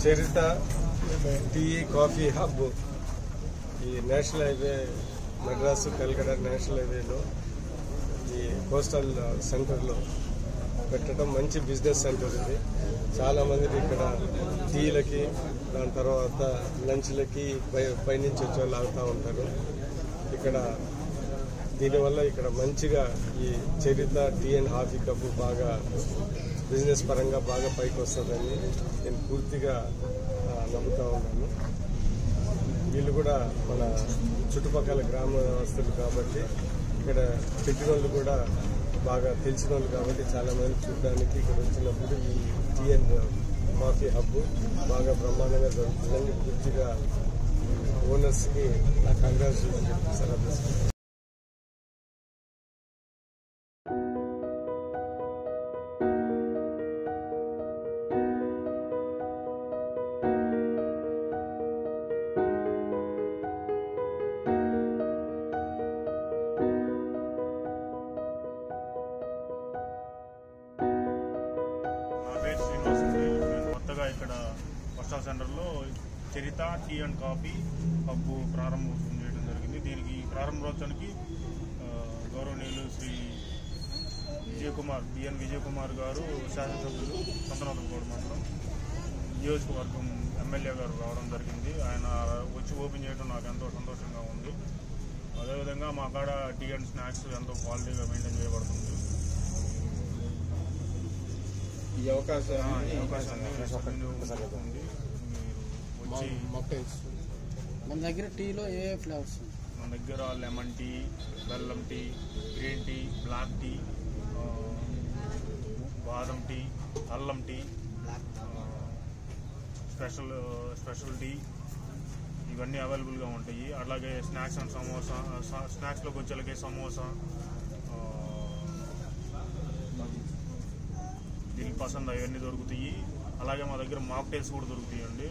చరిత tea coffee hub ఈ national highway Madras Calcutta national హైవేలో ఈ కోస్టల్ సెంటర్లో పెట్టడం మంచి బిజినెస్ సెంటర్. ఇది చాలా మంది ఇక్కడ టీలకి దాని తర్వాత లంచ్లకి పైనుంచి వచ్చే వాళ్ళు ఆగుతూ ఉంటారు. ఇక్కడ దీనివల్ల ఇక్కడ మంచిగా ఈ చరిత టీ అండ్ కాఫీ కప్ బాగా బిజినెస్ పరంగా బాగా పైకి వస్తుందని నేను పూర్తిగా నమ్ముతా ఉన్నాను. వీళ్ళు కూడా మన చుట్టుపక్కల గ్రామస్తులు కాబట్టి ఇక్కడ పెట్టిన వాళ్ళు కూడా బాగా తెలిసిన వాళ్ళు కాబట్టి చాలా మంది చూడడానికి ఇక్కడ వచ్చినప్పుడు ఈ టీ అండ్ కాఫీ హబ్ బాగా బ్రహ్మాండంగా జరుగుతుందని పూర్తిగా ఓనర్స్కి నా కంగ్రాచులేషన్ చెప్తాను. ఇక్కడ కోస్టల్ సెంటర్లో చరిత టీ అండ్ కాఫీ పబ్ ప్రారంభోత్సవం చేయడం జరిగింది. దీనికి ప్రారంభోత్సవానికి గౌరవనీయులు శ్రీ బిఎన్ విజయ్ కుమార్ గారు శాసనసభ్యులు సంతనోతలకోట మండలం నియోజకవర్గం ఎమ్మెల్యే గారు రావడం జరిగింది. ఆయన వచ్చి ఓపెన్ చేయడం నాకు ఎంతో సంతోషంగా ఉంది. అదేవిధంగా మా కాడ టీ అండ్ స్నాక్స్ ఎంతో క్వాలిటీగా మెయింటైన్ చేయబడుతుంది. ఈ అవకాశాన్ని మన దగ్గర టీలో ఏ ఫ్లేవర్స్? మన దగ్గర లెమన్ టీ, బెల్లం tea, green tea, black tea, బాదం టీ, అల్లం టీ, స్పెషల్ టీ ఇవన్నీ అవైలబుల్గా ఉంటాయి. అలాగే స్నాక్స్ అండ్ సమోసా, స్నాక్స్లోకి వచ్చేలాగే సమోసా, దిల్ పసంద్ అవన్నీ దొరుకుతాయి. అలాగే మా దగ్గర మాక్టైల్స్ కూడా దొరుకుతాయండి,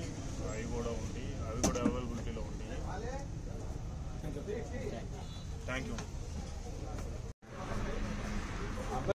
అవి కూడా ఉంటాయి, అవి కూడా అవైలబిలిటీలో ఉంటాయి. Thank you.